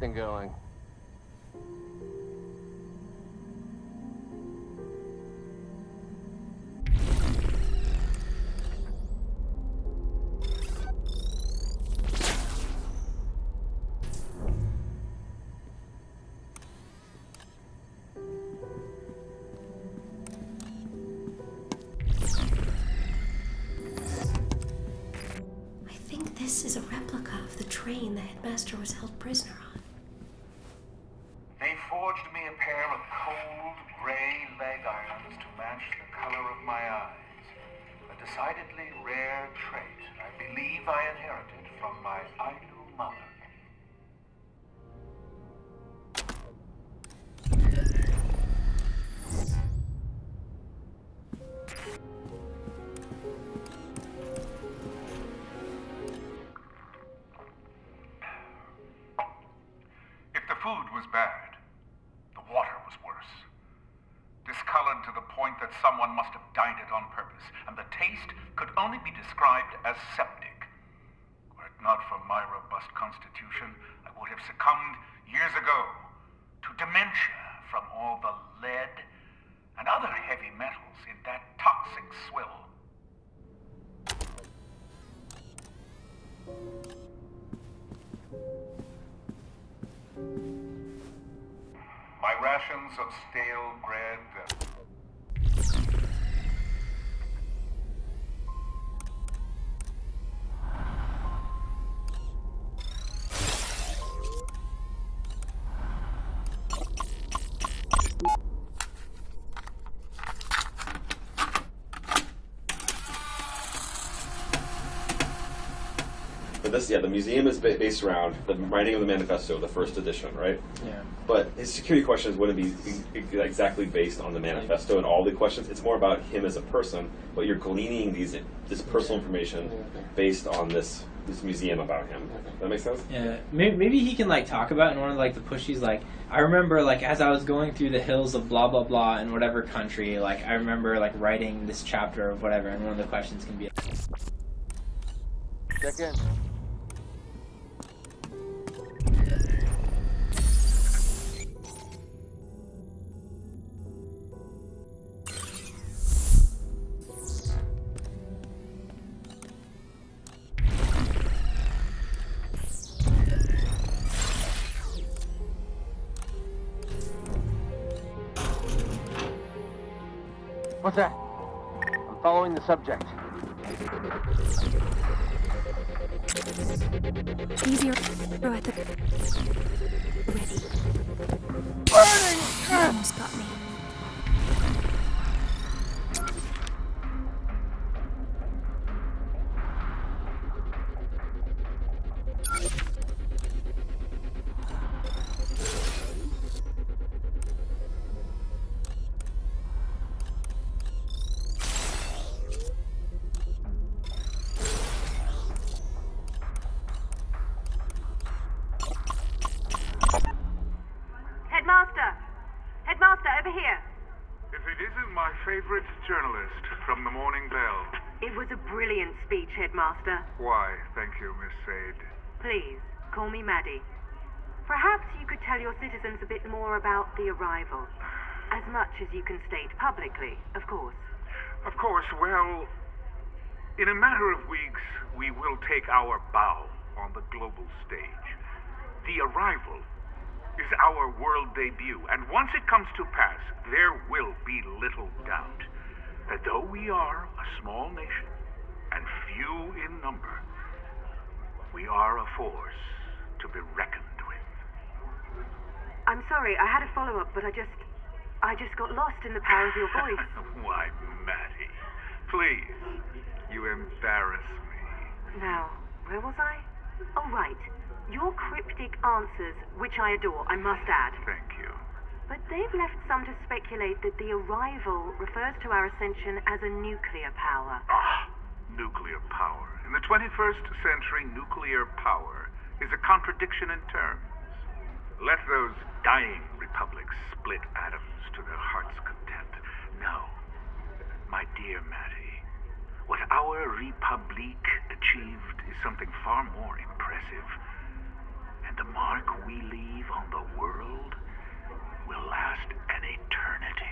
something going. This is a replica of the train the headmaster was held prisoner on. They forged me a pair of cold, gray leg irons to match the color of my eyes. A decidedly rare trait I believe I inherited from my Ainu mother. Food was bad. The water was worse. Discolored to the point that someone must have dyed it on purpose, and the taste could only be described as septic. Were it not for my robust constitution, I would have succumbed years ago to dementia from all the lead and other heavy metals in that toxic swill. My rations of stale bread. But this, the museum is based around the writing of the manifesto, the first edition, right? Yeah. But his security questions wouldn't be exactly based on the manifesto and all the questions. It's more about him as a person, but you're gleaning this personal information based on this museum about him. Does that make sense? Yeah. Maybe he can talk about in one of the pushies. I remember as I was going through the hills of blah blah blah in whatever country. I remember writing this chapter of whatever, and one of the questions can be. Check in. What's that? I'm following the subject. Easier at the ready. Burning! You almost got me. Headmaster, over here. If it isn't my favorite journalist from the Morning Bell. It was a brilliant speech, Headmaster. Why, thank you, Miss Sade. Please, call me Maddie. Perhaps you could tell your citizens a bit more about the arrival. As much as you can state publicly, of course. Of course, well, in a matter of weeks, we will take our bow on the global stage. The arrival is our world debut, and once it comes to pass, there will be little doubt that though we are a small nation and few in number, we are a force to be reckoned with. I'm sorry, I had a follow-up, but I just got lost in the power of your voice. Why, Maddie, please, you embarrass me. Now, where was I? Oh, right. Your cryptic answers, which I adore, I must add. Thank you. But they've left some to speculate that the arrival refers to our ascension as a nuclear power. Ah, nuclear power. In the 21st century, nuclear power is a contradiction in terms. Let those dying republics split atoms to their heart's content. No, my dear Maddie, what our République achieved is something far more impressive. And the mark we leave on the world will last an eternity.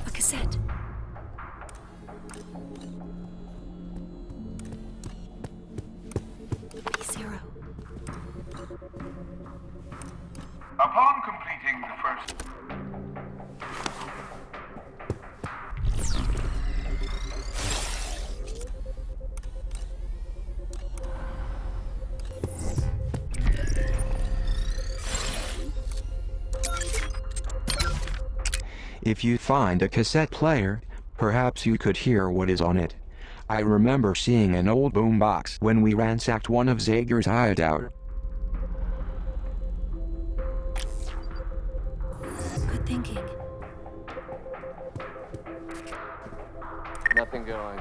A cassette. P0. Upon completing the first... If you find a cassette player, perhaps you could hear what is on it. I remember seeing an old boombox when we ransacked one of Zager's hideout. Good thinking. Nothing going.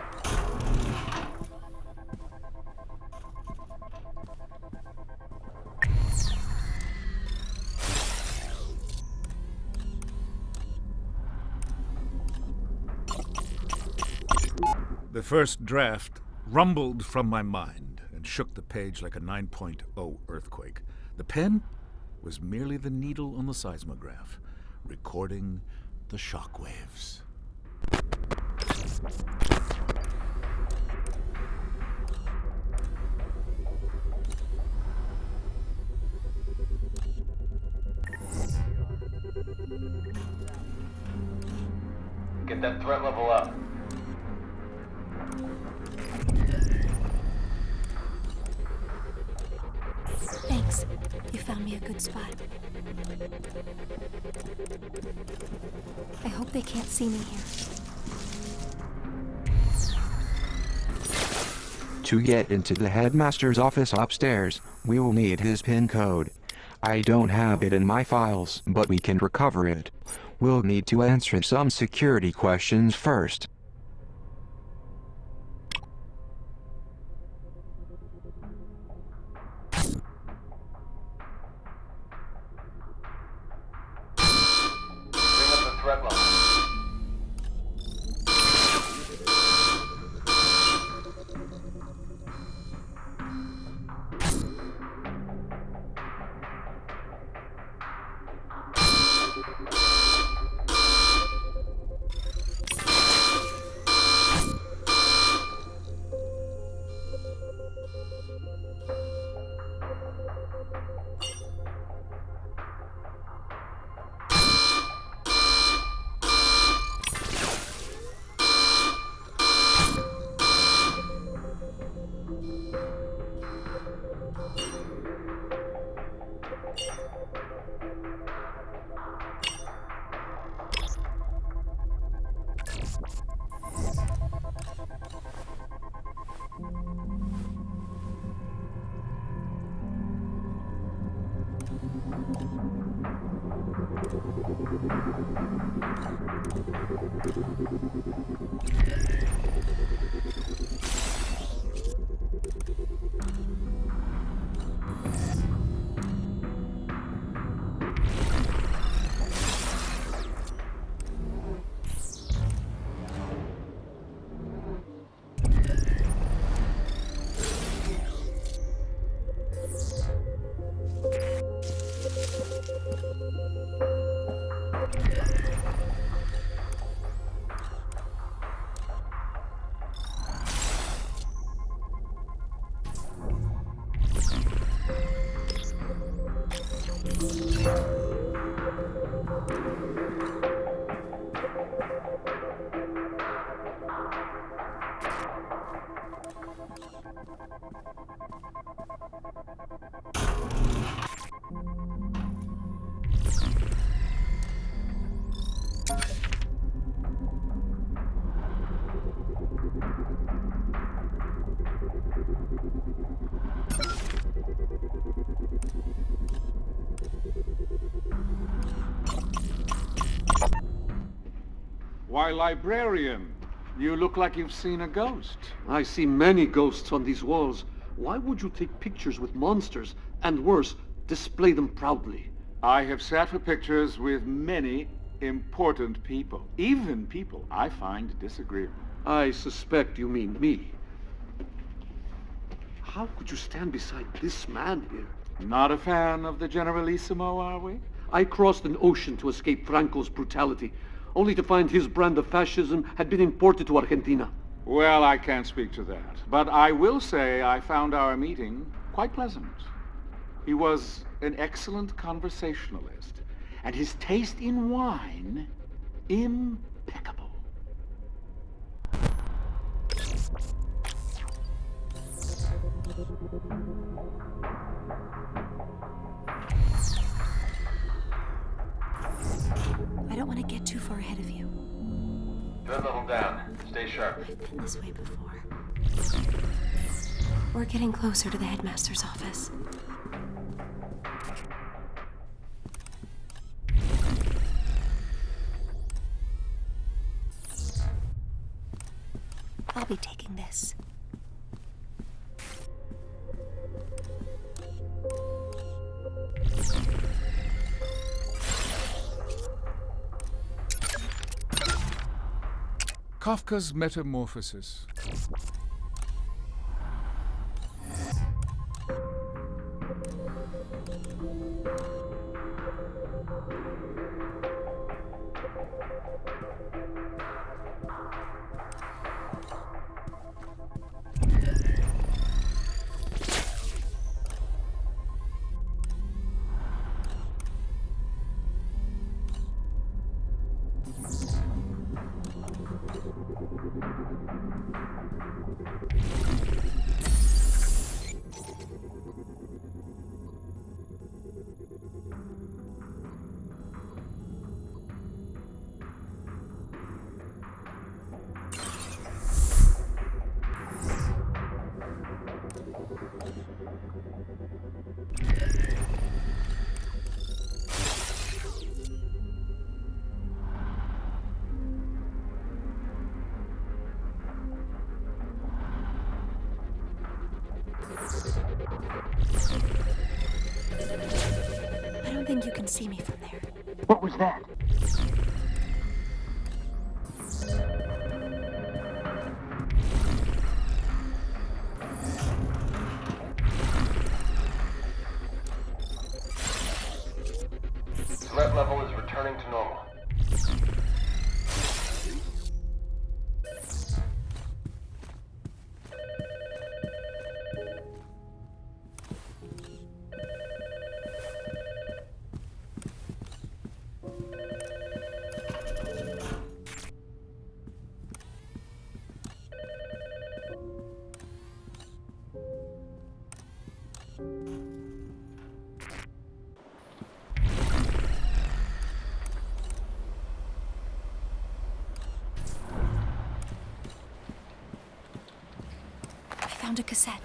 The first draft rumbled from my mind and shook the page like a 9.0 earthquake. The pen was merely the needle on the seismograph, recording the shock waves. Get that threat level up. Thanks. You found me a good spot. I hope they can't see me here. To get into the headmaster's office upstairs, we will need his PIN code. I don't have it in my files, but we can recover it. We'll need to answer some security questions first. Bring up the threat level. Why, librarian, you look like you've seen a ghost. I see many ghosts on these walls. Why would you take pictures with monsters, and worse, display them proudly? I have sat for pictures with many important people, even people I find disagreeable. I suspect you mean me. How could you stand beside this man here? Not a fan of the Generalissimo, are we? I crossed an ocean to escape Franco's brutality, only to find his brand of fascism had been imported to Argentina. Well, I can't speak to that, but I will say I found our meeting quite pleasant. He was an excellent conversationalist, and his taste in wine, impeccable. I don't want to get too far ahead of you. Threat level down. Stay sharp. I've been this way before. We're getting closer to the headmaster's office. I'll be taking this. Kafka's Metamorphosis. I don't think you can see me from there. What was that? Threat level is returning to normal. I found a cassette.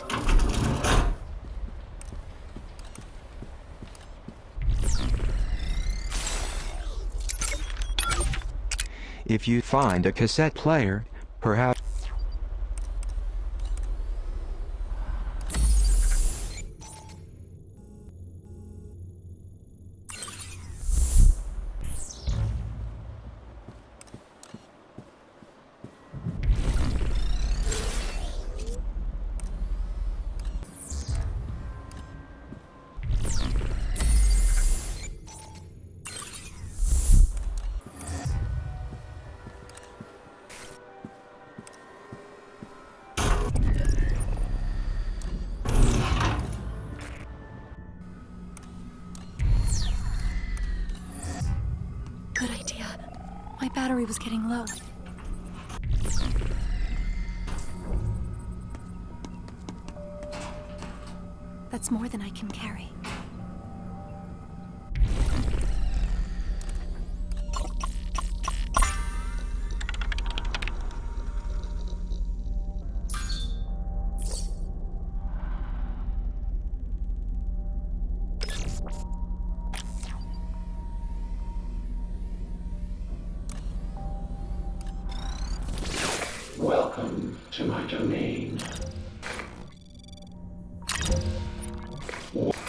If you find a cassette player, perhaps... Good idea. My battery was getting low. That's more than I can carry. Welcome to my domain.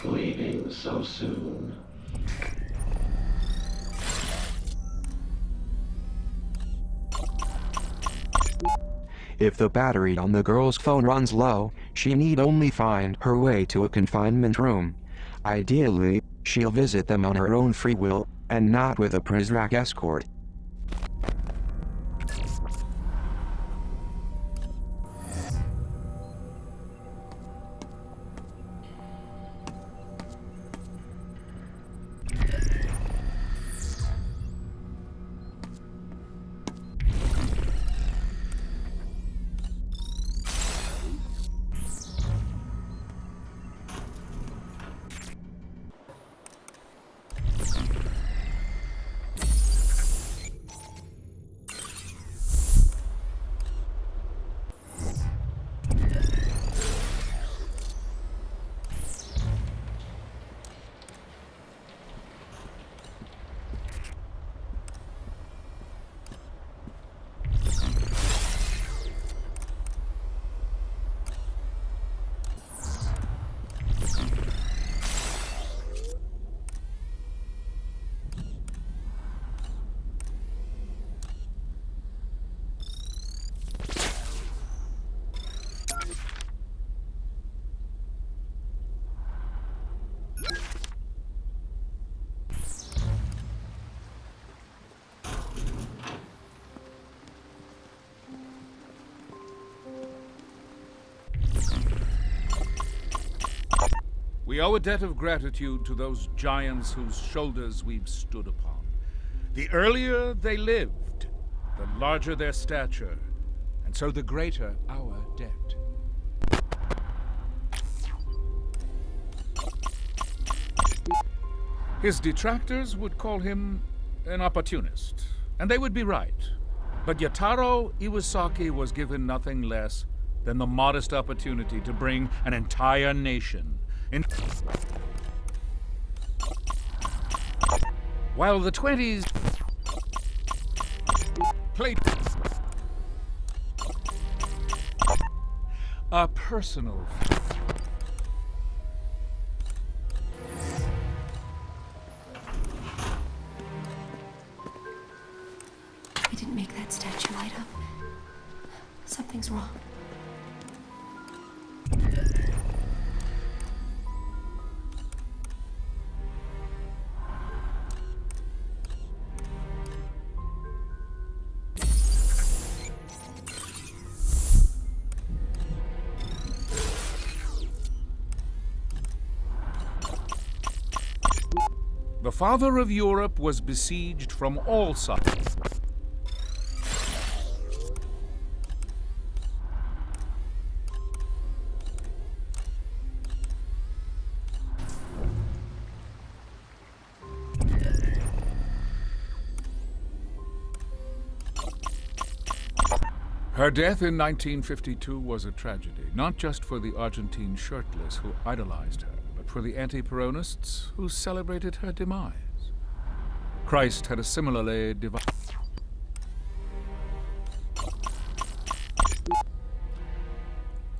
Leaving so soon. If the battery on the girl's phone runs low, she need only find her way to a confinement room. Ideally, she'll visit them on her own free will, and not with a Prizrak escort. We owe a debt of gratitude to those giants whose shoulders we've stood upon. The earlier they lived, the larger their stature, and so the greater our debt. His detractors would call him an opportunist, and they would be right. But Yataro Iwasaki was given nothing less than the modest opportunity to bring an entire nation in. While the 20s played a personal. I didn't make that statue light up. Something's wrong. The father of Europe was besieged from all sides. Her death in 1952 was a tragedy, not just for the Argentine shirtless who idolized her, but for the anti-Peronists who celebrated her demise. Christ had a similarly divided.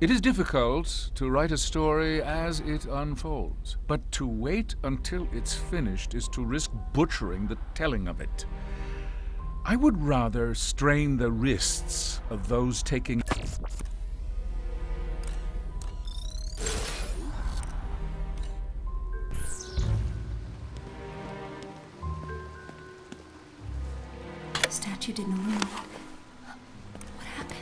It is difficult to write a story as it unfolds, but to wait until it's finished is to risk butchering the telling of it. I would rather strain the wrists of those taking. The statue didn't move. What happened?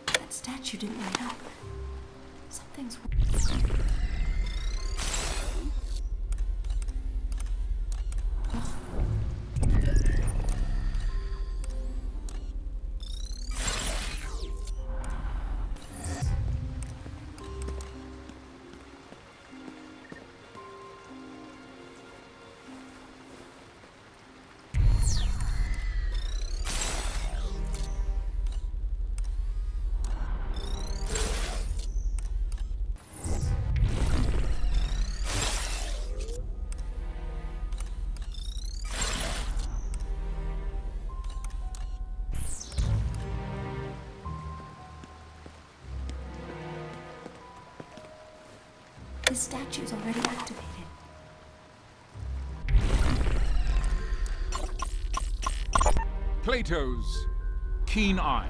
That statue didn't light up. Something's wrong. statue's already activated. Plato's keen eyes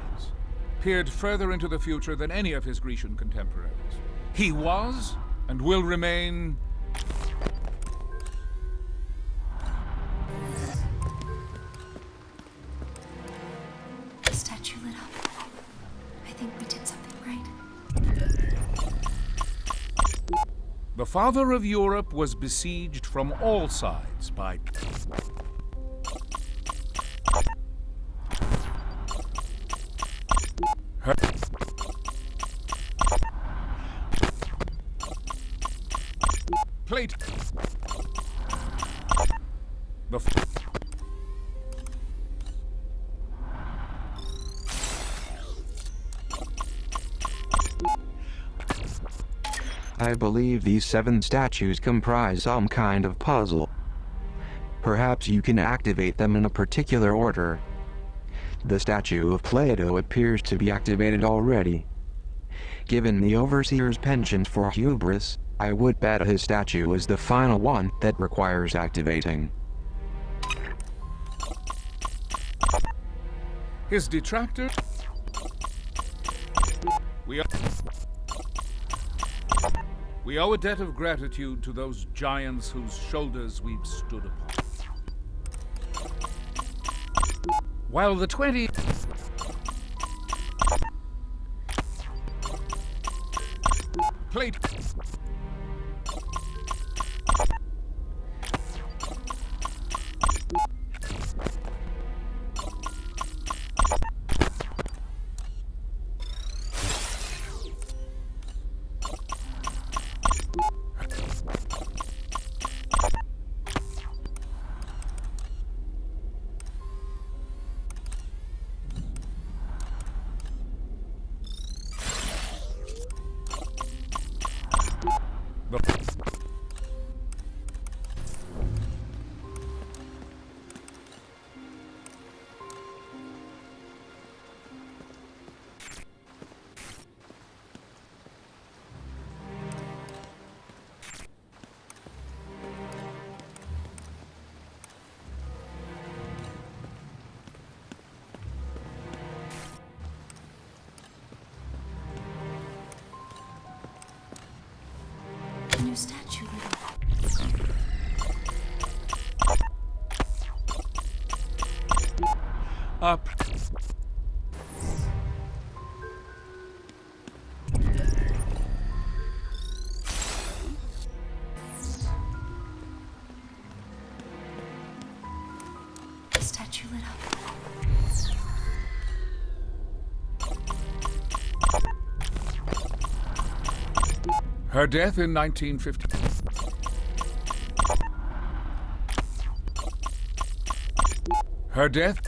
peered further into the future than any of his Grecian contemporaries. He was, and will remain, The statue lit up. I think we did something right. the father of Europe was besieged from all sides by her Plate. The I believe these 7 statues comprise some kind of puzzle. Perhaps you can activate them in a particular order. The statue of Plato appears to be activated already. Given the Overseer's penchant for hubris, I would bet his statue is the final one that requires activating. his detractor. We owe a debt of gratitude to those giants whose shoulders we've stood upon. While the 20 plate A new statue lit up. up. The statue lit up. Her death in 1950. Her death.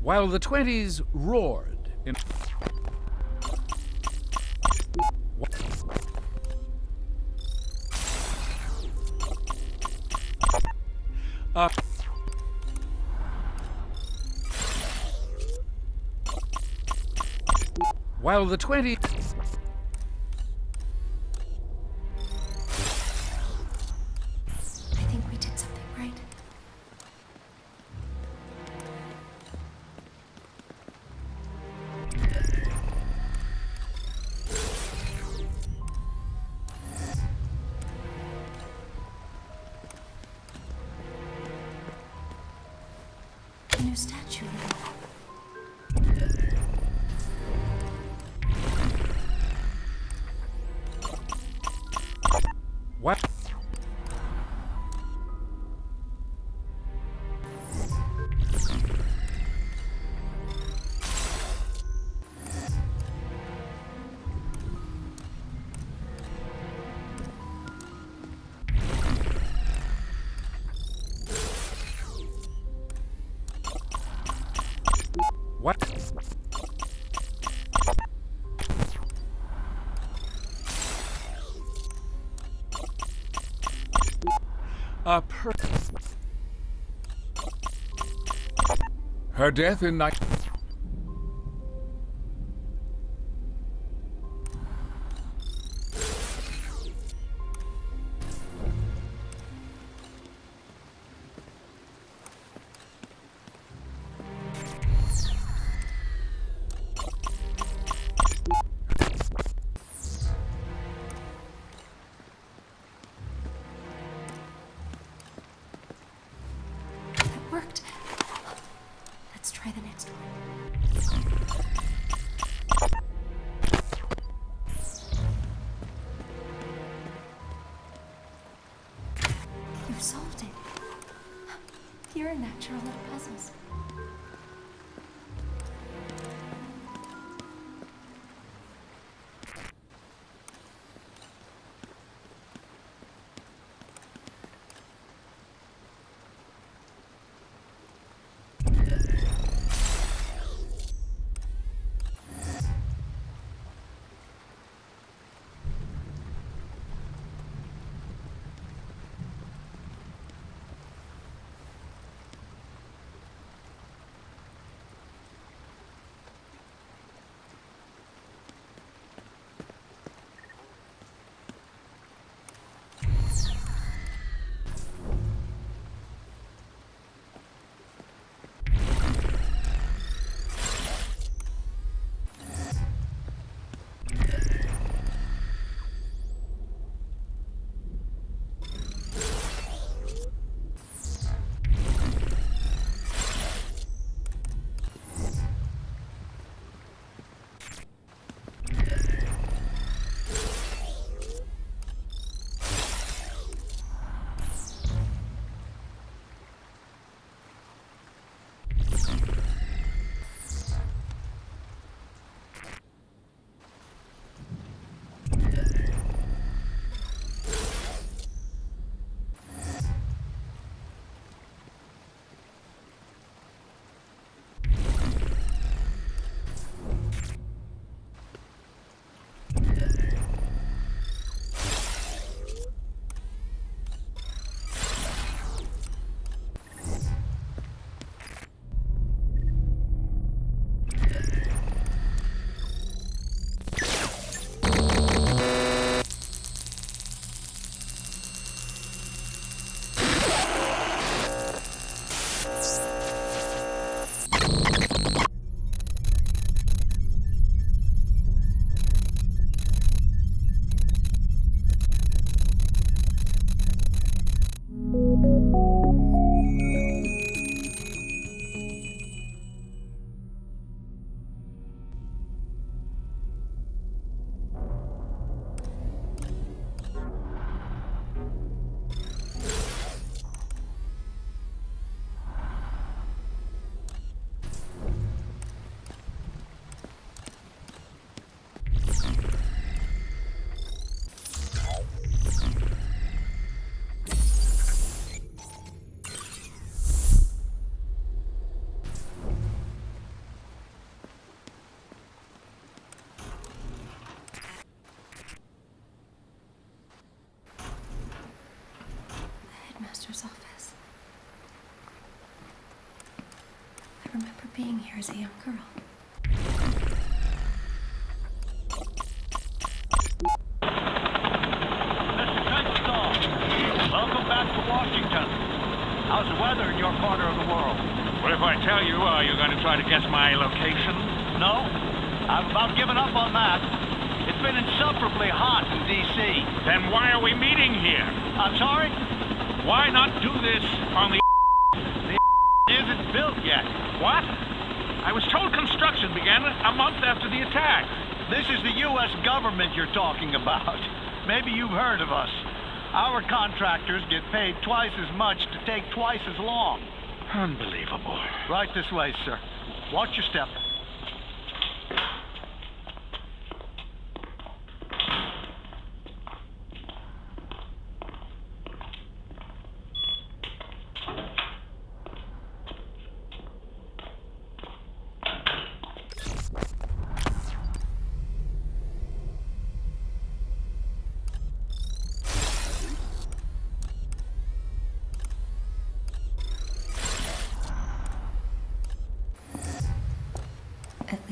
While the 20s roared in while the 20s I think we did something right. A new statue lit up. what? Her death in night. That worked. Let's try the next one. You've solved it. You're a natural at puzzles. Master's office. I remember being here as a young girl. Mr. Trenchstall, welcome back to Washington. How's the weather in your corner of the world? What if I tell you, are you going to try to guess my location? No, I've about given up on that. It's been insufferably hot in D.C. Then why are we meeting here? I'm sorry? Why not do this on the isn't built yet. What? I was told construction began a month after the attack. This is the U.S. government you're talking about. Maybe you've heard of us. Our contractors get paid twice as much to take twice as long. Unbelievable. Right this way, sir. Watch your step.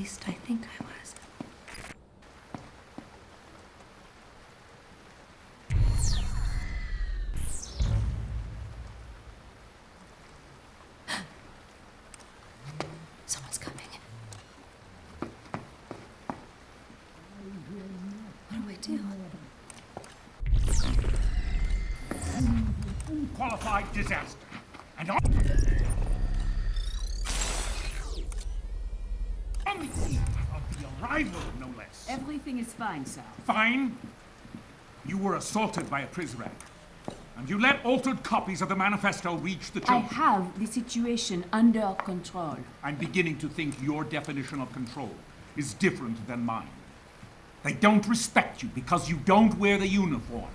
least I think I was. Someone's coming. What do I do? Unqualified disaster. And on the eve of the arrival, no less. Everything is fine, sir. Fine. You were assaulted by a Prizrak. And you let altered copies of the manifesto reach the I children. have the situation under control. I'm beginning to think your definition of control is different than mine. They don't respect you because you don't wear the uniform.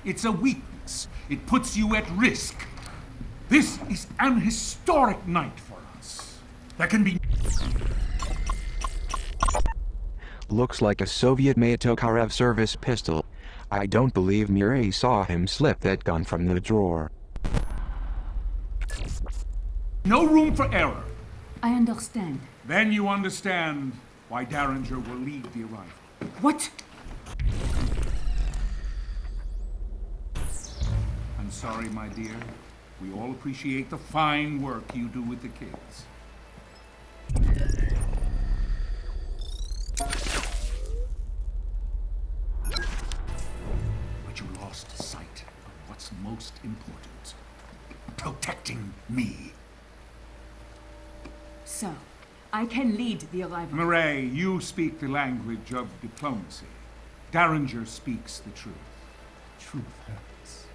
It's a weakness. It puts you at risk. This is an historic night for us. There can be... Looks like a Soviet-made Tokarev service pistol. I don't believe Mireille saw him slip that gun from the drawer. No room for error. I understand. Then you understand why Derringer will lead the arrival. What? I'm sorry, my dear. We all appreciate the fine work you do with the kids. But you lost sight of what's most important. Protecting me. So, I can lead the arrival. Mireille, you speak the language of diplomacy. Derringer speaks the truth. Truth hurts.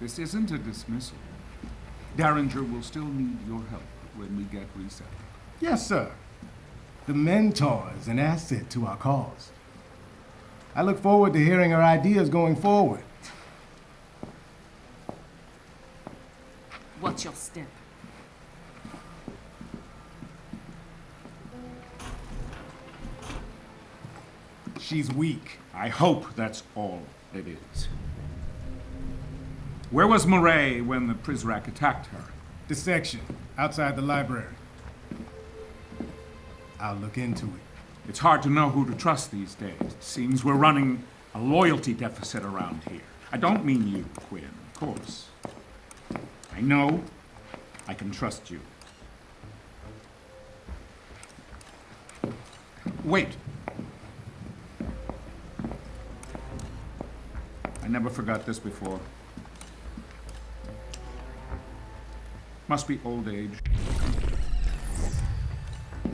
This isn't a dismissal. Derringer will still need your help when we get resettled. Yes, sir. The mentor is an asset to our cause. I look forward to hearing her ideas going forward. What's your step? She's weak. I hope that's all it is. Where was Mireille when the Prizrak attacked her? The section, outside the library. I'll look into it. It's hard to know who to trust these days. It seems we're running a loyalty deficit around here. I don't mean you, Quinn, of course. I know I can trust you. Wait. I never forgot this before. Must be old age.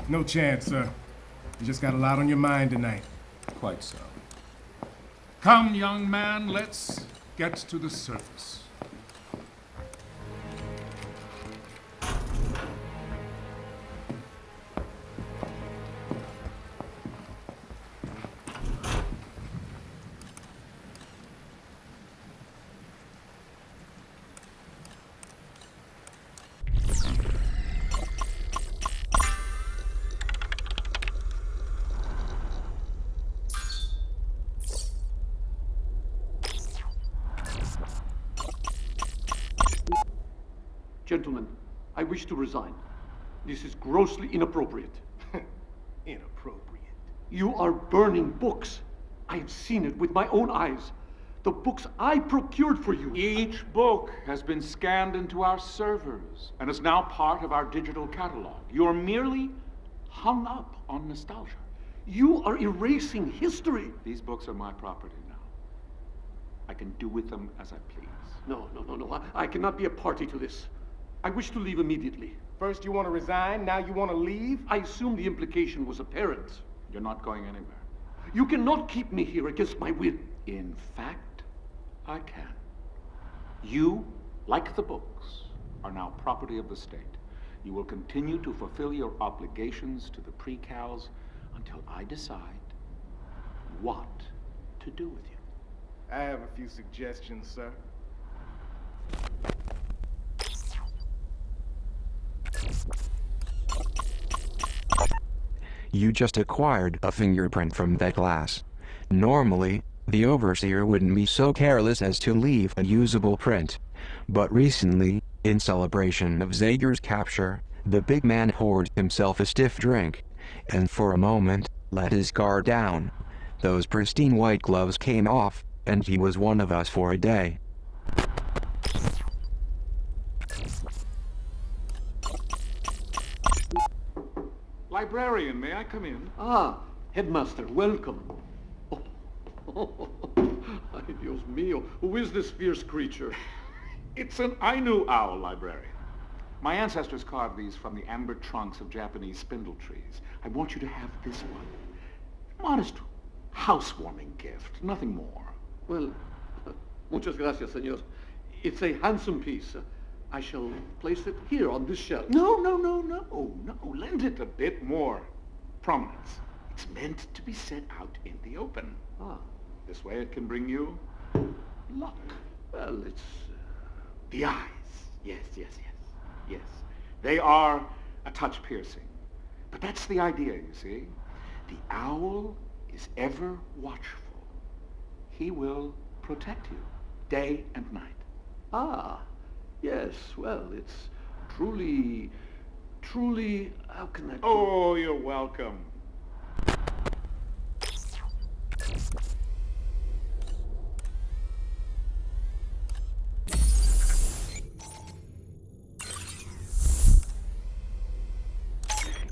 No chance, sir. You just got a lot on your mind tonight. Quite so. Come, young man, let's get to the surface. Gentlemen, I wish to resign. This is grossly inappropriate. Inappropriate. You are burning books. I have seen it with my own eyes. The books I procured for you. Each book has been scanned into our servers and is now part of our digital catalog. You're merely hung up on nostalgia. You are erasing history. These books are my property now. I can do with them as I please. No. I cannot be a party to this. I wish to leave immediately. First you want to resign, now you want to leave? I assume the implication was apparent. You're not going anywhere. You cannot keep me here against my will. In fact, I can. You, like the books, are now property of the state. You will continue to fulfill your obligations to the pre-cals until I decide what to do with you. I have a few suggestions, sir. You just acquired a fingerprint from that glass. Normally, the overseer wouldn't be so careless as to leave a usable print. But recently, in celebration of Zager's capture, the big man poured himself a stiff drink. and for a moment, let his guard down. Those pristine white gloves came off, and he was one of us for a day. Librarian, may I come in? Ah, Headmaster, welcome. Ay, Dios mío, who is this fierce creature? It's an Ainu owl, librarian. My ancestors carved these from the amber trunks of Japanese spindle trees. I want you to have this one. Modest housewarming gift, nothing more. Well, muchas gracias, señor. It's a handsome piece. I shall place it here on this shelf. No. Lend it a bit more prominence. It's meant to be set out in the open. Ah. This way it can bring you luck. Well, it's... The eyes. Yes. They are a touch piercing. But that's the idea, you see. The owl is ever watchful. He will protect you day and night. Ah, yes, well, it's truly, how can I... Oh, you're welcome.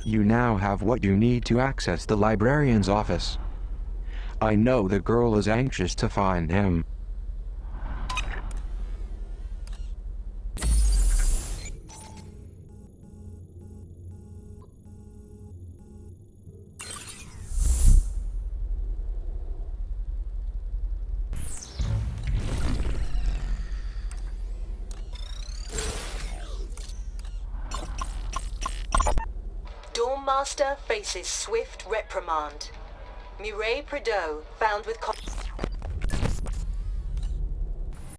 You now have what you need to access the librarian's office. I know the girl is anxious to find him. Master faces swift reprimand. Mireille Prideaux found with...